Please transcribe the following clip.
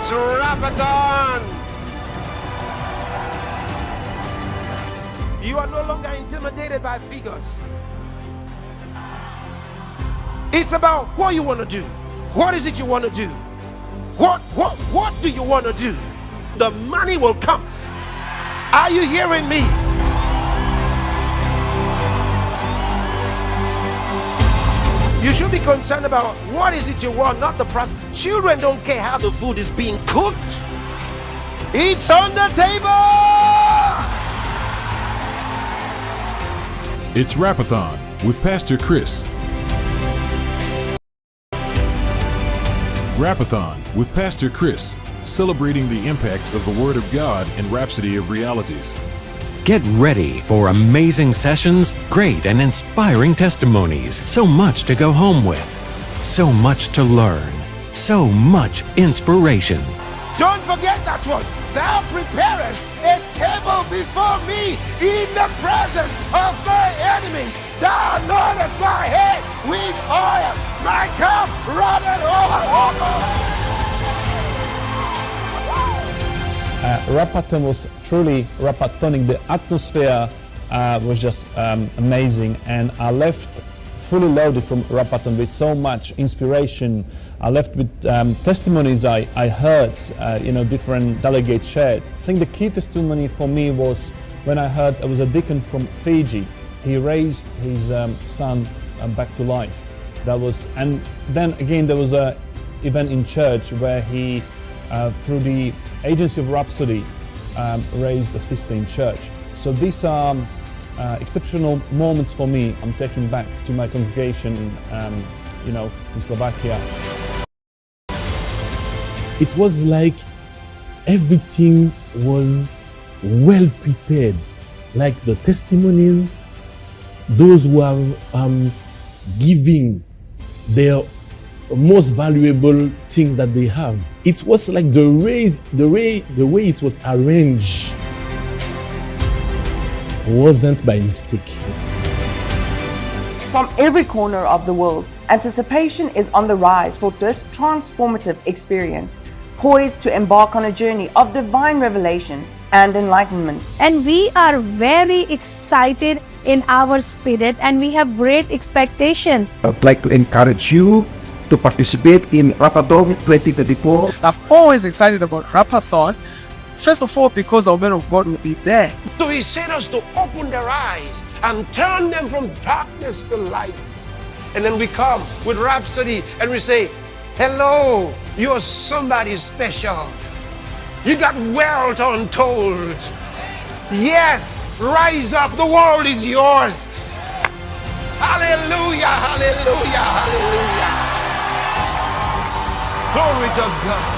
It's Rhapathon. You are no longer intimidated by figures. It's about what you want to do. What is it you want to do? What do you want to do? The money will come. Are you hearing me? You should be concerned about what is it you want, not the price. Children don't care how the food is being cooked. It's on the table. It's Rhapathon with Pastor Chris. Rhapathon with Pastor Chris, celebrating the impact of the Word of God in Rhapsody of Realities. Get ready for amazing sessions, great and inspiring testimonies, so much to go home with, so much to learn, so much inspiration. Don't forget that one. Thou preparest a table before me in the presence of my enemies. Thou anointest my head with oil. My cup runneth over. Rhapathon was truly Rhapathonic. The atmosphere was just amazing, and I left fully loaded from Rhapathon with so much inspiration. I left with testimonies I heard, different delegates shared. I think the key testimony for me was when I heard there was a deacon from Fiji. He raised his son back to life. And then again there was a event in church where he, through the agency of Rhapsody, raised a sister in church. So these are exceptional moments for me. I'm taking back to my congregation, in Slovakia. It was like everything was well prepared. Like the testimonies, those who have giving their most valuable things that they have. It was like the way it was arranged wasn't by mistake. From every corner of the world, anticipation is on the rise for this transformative experience, poised to embark on a journey of divine revelation and enlightenment. And we are very excited in our spirit, and we have great expectations. I'd like to encourage you to participate in Rhapathon 2024. I'm always excited about Rhapathon. First of all, because the word of God will be there. So he sent us to open their eyes and turn them from darkness to light. And then we come with Rhapsody and we say, hello, you're somebody special. You got wealth untold. Yes, rise up, the world is yours. Hallelujah, hallelujah, hallelujah. Glory to God.